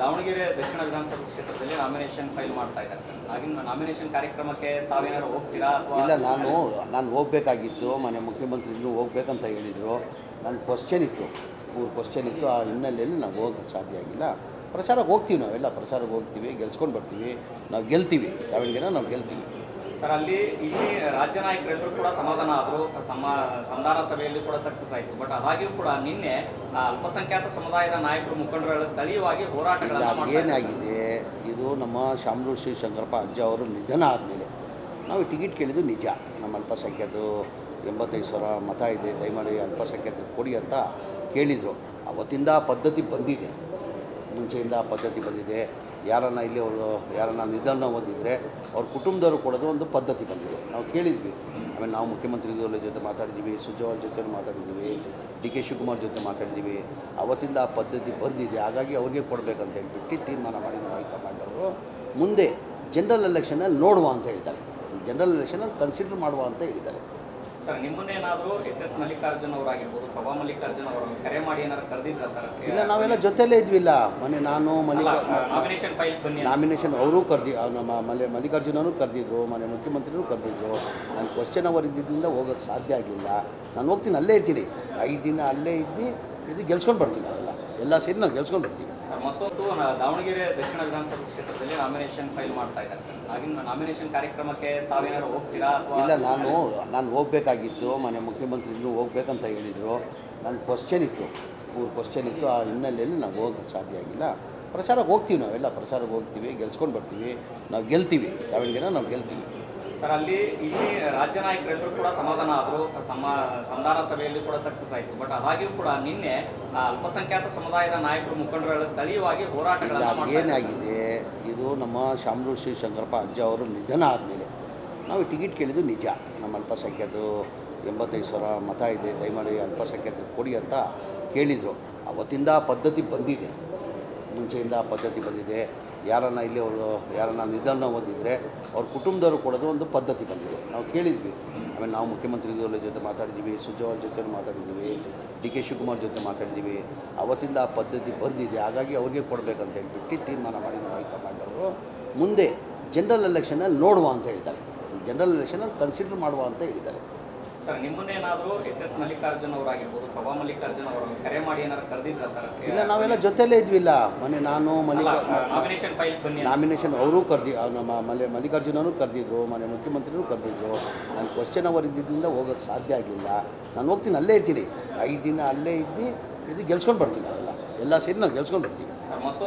ದಾವಣಗೆರೆ ದಕ್ಷಿಣ ವಿಧಾನಸಭಾ ಕ್ಷೇತ್ರದಲ್ಲಿ nomination file ಮಾಡ್ತಾ ಇದ್ದಾರೆ ಸರ್. ಆಗಿನ ನಾಮಿನೇಷನ್ ಕಾರ್ಯಕ್ರಮಕ್ಕೆ ತಾವೇನಾದ್ರು ಹೋಗ್ತೀರಾ ಅಥವಾ? ಇಲ್ಲ, ನಾನು ಹೋಗಬೇಕಾಗಿತ್ತು. ಮನೆ ಮುಖ್ಯಮಂತ್ರಿಗಳು ಹೋಗ್ಬೇಕಂತ ಹೇಳಿದರು. ನನ್ನ ಕ್ವಶ್ಚನ್ ಇತ್ತು, 3 ಕ್ವಶ್ಚನ್ ಇತ್ತು. ಆ ಹಿನ್ನೆಲೆಯಲ್ಲಿ ನಾವು ಹೋಗೋಕ್ಕೆ ಸಾಧ್ಯ ಆಗಿಲ್ಲ. ಪ್ರಚಾರಕ್ಕೆ ಹೋಗ್ತೀವಿ, ನಾವೆಲ್ಲ ಪ್ರಚಾರಕ್ಕೆ ಹೋಗ್ತೀವಿ, ಗೆಲ್ಸ್ಕೊಂಡು ಬರ್ತೀವಿ. ನಾವು ಗೆಲ್ತೀವಿ, ದಾವಣಗೆರೆ ನಾವು ಗೆಲ್ತೀವಿ ಸರ್. ಇಲ್ಲಿ ರಾಜ್ಯ ನಾಯಕರೆಲ್ಲರೂ ಕೂಡ ಸಮಾಧಾನ ಆದರು, ಸಂಧಾನ ಸಭೆಯಲ್ಲಿ ಕೂಡ ಸಕ್ಸಸ್ ಆಯಿತು. ಬಟ್ ಅದಾಗಿಯೂ ಕೂಡ ನಿನ್ನೆ ಅಲ್ಪಸಂಖ್ಯಾತ ಸಮುದಾಯದ ನಾಯಕರು ಮುಖಂಡರುಗಳ ಸ್ಥಳೀಯವಾಗಿ ಹೋರಾಟಗಳನ್ನು ಏನಾಗಿದೆ, ಇದು ನಮ್ಮ ಶಾಮನೂರು ಶ್ರೀ ಶಂಕರಪ್ಪ ಅಜ್ಜ ಅವರು ನಿಧನ ಆದಮೇಲೆ ನಾವು ಟಿಕೆಟ್ ಕೇಳಿದ್ದು ನಿಜ. ನಮ್ಮ ಅಲ್ಪಸಂಖ್ಯಾತರು 85,000 ಮತ ಇದೆ, ದಯಮಾಡಿ ಅಲ್ಪಸಂಖ್ಯಾತರು ಕೊಡಿ ಅಂತ ಕೇಳಿದರು. ಅವತ್ತಿಂದ ಆ ಪದ್ಧತಿ ಬಂದಿದೆ, ಮುಂಚೆಯಿಂದ ಆ ಪದ್ಧತಿ ಬಂದಿದೆ. ಯಾರನ್ನ ನಿಧನ ಹೊಂದಿದ್ರೆ ಅವ್ರ ಕುಟುಂಬದವರು ಕೊಡೋದು ಒಂದು ಪದ್ಧತಿ ಬಂದಿದೆ. ನಾವು ಕೇಳಿದ್ವಿ. ಆಮೇಲೆ ನಾವು ಮುಖ್ಯಮಂತ್ರಿಗಳ ಜೊತೆ ಮಾತಾಡಿದ್ದೀವಿ, ಸುಜಾವಾಲ್ ಜೊತೆ ಮಾತಾಡಿದ್ದೀವಿ, ಡಿ ಕೆ ಶಿವಕುಮಾರ್ ಜೊತೆ ಮಾತಾಡಿದ್ದೀವಿ. ಅವತ್ತಿಂದ ಆ ಪದ್ಧತಿ ಬಂದಿದೆ. ಹಾಗಾಗಿ ಅವ್ರಿಗೆ ಕೊಡಬೇಕಂತ ಹೇಳ್ಬಿಟ್ಟು ತೀರ್ಮಾನ ಮಾಡಿದ್ರು ಹೈಕಮಾಂಡ್ ಅವರು. ಮುಂದೆ ಜನರಲ್ ಎಲೆಕ್ಷನಲ್ಲಿ ನೋಡುವ ಅಂತ ಹೇಳ್ತಾರೆ, ಜನರಲ್ ಎಲೆಕ್ಷನಲ್ಲಿ ಕನ್ಸಿಡರ್ ಮಾಡುವ ಅಂತ ಹೇಳಿದ್ದಾರೆ. ಸರ್, ನಿಮ್ಮನ್ನೇನಾದರೂ ಎಸ್ ಮಲ್ಲಿಕಾರ್ಜುನ್ ಅವರಾಗಿರ್ಬೋದು, ಪ್ರಭಾ ಮಲ್ಲಿಕಾರ್ಜುನ್ ಅವರು ಕರೆ ಮಾಡಿ ಏನಾದ್ರು ಕರೆದಿದ್ರ ಸರ್? ಇಲ್ಲ, ನಾವೆಲ್ಲ ಜೊತೆಯಲ್ಲೇ ಇದ್ವಿಲ್ಲ. ನಾನು ನಾಮಿನೇಷನ್ ಫೈಲ್ ಬನ್ನಿ, ನಾಮಿನೇಷನ್ ಅವರು ನಮ್ಮ ಮಲ್ಲಿಕಾರ್ಜುನ್ ಅವರು ಕರೆದಿದ್ರು, ಮನೆ ಮುಖ್ಯಮಂತ್ರಿಗಳು ಕರೆದಿದ್ರು. ನಾನು ಕ್ವಶ್ಚನ್ ಅವರ್ ಇದ್ದಿದ್ದರಿಂದ ಹೋಗೋಕ್ಕೆ ಸಾಧ್ಯ ಆಗಿಲ್ಲ. ನಾನು ಹೋಗ್ತೀನಿ, ಅಲ್ಲೇ ಇರ್ತೀನಿ, 5 ದಿನ ಅಲ್ಲೇ ಇದ್ದು ಇದು ಗೆಲ್ಸ್ಕೊಂಡು ಬರ್ತೀನಿ. ಎಲ್ಲ ಸೇರಿ ನಾವು ಗೆಲ್ಸ್ಕೊಂಡು ಬರ್ತೀವಿ. ಮತ್ತೊಂದು ದಾವಣಗೆರೆ ದಕ್ಷಿಣ ವಿಧಾನಸಭಾ ಕ್ಷೇತ್ರದಲ್ಲಿ ನಾಮಿನೇಷನ್ ಫೈಲ್ ಮಾಡ್ತಾ ಇದ್ದಾರೆ ಸರ್. ಆಗಿನ ನಾಮಿನೇಷನ್ ಕಾರ್ಯಕ್ರಮಕ್ಕೆ ತಾವೇನಾದ್ರು ಹೋಗ್ತೀರಾ ಅಥವಾ? ಇಲ್ಲ, ನಾನು ಹೋಗಬೇಕಾಗಿತ್ತು. ಮನೆ ಮುಖ್ಯಮಂತ್ರಿಗಳು ಹೋಗ್ಬೇಕಂತ ಹೇಳಿದರು. ನನ್ನ ಕ್ವಶ್ಚನ್ ಇತ್ತು, 3 ಕ್ವಶ್ಚನ್ ಇತ್ತು. ಆ ಹಿನ್ನೆಲೆಯಲ್ಲಿ ನಾವು ಹೋಗೋಕ್ಕೆ ಸಾಧ್ಯ ಆಗಿಲ್ಲ. ಪ್ರಚಾರಕ್ಕೆ ಹೋಗ್ತೀವಿ, ನಾವೆಲ್ಲ ಪ್ರಚಾರಕ್ಕೆ ಹೋಗ್ತೀವಿ, ಗೆಲ್ಸ್ಕೊಂಡು ಬರ್ತೀವಿ. ನಾವು ಗೆಲ್ತೀವಿ, ದಾವಣಗೆರೆ ನಾವು ಗೆಲ್ತೀವಿ. ಸರ್, ಇಲ್ಲಿ ರಾಜ್ಯ ನಾಯಕರೆಲ್ಲರೂ ಕೂಡ ಸಮಾಧಾನ ಆದರು, ಸಂಧಾನ ಸಭೆಯಲ್ಲಿ ಕೂಡ ಸಕ್ಸಸ್ ಆಯಿತು. ಬಟ್ ಅದಾಗಿಯೂ ಕೂಡ ನಿನ್ನೆ ಅಲ್ಪಸಂಖ್ಯಾತ ಸಮುದಾಯದ ನಾಯಕರು ಮುಖಂಡರುಗಳ ಸ್ಥಳೀಯವಾಗಿ ಹೋರಾಟಗಳನ್ನು ಏನಾಗಿದೆ, ಇದು ನಮ್ಮ ಶಾಮನೂರು ಶ್ರೀ ಶಂಕರಪ್ಪ ಅಜ್ಜ ಅವರು ನಿಧನ ಆದಮೇಲೆ ನಾವು ಟಿಕೆಟ್ ಕೇಳಿದ್ದು ನಿಜ. ನಮ್ಮ ಅಲ್ಪಸಂಖ್ಯಾತರು 85,000 ಮತ ಇದೆ, ದಯಮಾಡಿ ಅಲ್ಪಸಂಖ್ಯಾತರು ಕೊಡಿ ಅಂತ ಕೇಳಿದರು. ಅವತ್ತಿಂದ ಆ ಪದ್ಧತಿ ಬಂದಿದೆ, ಮುಂಚೆಯಿಂದ ಆ ಪದ್ಧತಿ ಬಂದಿದೆ. ಯಾರನ್ನ ನಿಧನ ಹೊಂದಿದ್ರೆ ಅವ್ರ ಕುಟುಂಬದವರು ಕೊಡೋದು ಒಂದು ಪದ್ಧತಿ ಬಂದಿದೆ. ನಾವು ಕೇಳಿದ್ವಿ. ಆಮೇಲೆ ನಾವು ಮುಖ್ಯಮಂತ್ರಿಗಳ ಜೊತೆ ಮಾತಾಡಿದ್ದೀವಿ, ಸುಜಾವಾಲ್ ಜೊತೆ ಮಾತಾಡಿದ್ದೀವಿ, ಡಿ ಕೆ ಶಿವಕುಮಾರ್ ಜೊತೆ ಮಾತಾಡಿದ್ದೀವಿ. ಅವತ್ತಿಂದ ಆ ಪದ್ಧತಿ ಬಂದಿದೆ. ಹಾಗಾಗಿ ಅವ್ರಿಗೆ ಕೊಡಬೇಕಂತ ಹೇಳ್ಬಿಟ್ಟು ತೀರ್ಮಾನ ಮಾಡಿದ್ರು ಹೈಕಮಾಂಡ್ ಅವರು. ಮುಂದೆ ಜನರಲ್ ಎಲೆಕ್ಷನಲ್ಲಿ ನೋಡುವ ಅಂತ ಹೇಳ್ತಾರೆ, ಜನರಲ್ ಎಲೆಕ್ಷನಲ್ಲಿ ಕನ್ಸಿಡರ್ ಮಾಡುವ ಅಂತ ಹೇಳಿದ್ದಾರೆ. ಸರ್, ನಿಮ್ಮನ್ನೇನಾದರೂ ಎಸ್ ಮಲ್ಲಿಕಾರ್ಜುನ್ ಅವರಾಗಿರ್ಬೋದು, ಪ್ರಭಾ ಮಲ್ಲಿಕಾರ್ಜುನ್ ಅವರು ಕರೆ ಮಾಡಿ ಏನಾದ್ರು ಕರೆದಿದ್ರ ಸರ್? ಇಲ್ಲ, ನಾವೆಲ್ಲ ಜೊತೆಯಲ್ಲೇ ಇದ್ವಿಲ್ಲ. ನಾನು ನಾಮಿನೇಷನ್ ಫೈಲ್ ಬನ್ನಿ, ನಾಮಿನೇಷನ್ ಅವರು ನಮ್ಮ ಮಲ್ಲಿಕಾರ್ಜುನ್ ಅವರು ಕರೆದಿದ್ರು, ಮನೆ ಮುಖ್ಯಮಂತ್ರಿಗಳು ಕರೆದಿದ್ರು. ನಾನು ಕ್ವಶ್ಚನ್ ಅವರ್ ಇದ್ದಿದ್ದರಿಂದ ಹೋಗೋಕ್ಕೆ ಸಾಧ್ಯ ಆಗಿಲ್ಲ. ನಾನು ಹೋಗ್ತೀನಿ, ಅಲ್ಲೇ ಇರ್ತೀನಿ, 5 ದಿನ ಅಲ್ಲೇ ಇದ್ದು ಇದು ಗೆಲ್ಸ್ಕೊಂಡು ಬರ್ತೀನಿ. ಎಲ್ಲ ಸೇರಿ ನಾವು ಗೆಲ್ಸ್ಕೊಂಡು ಬರ್ತೀವಿ.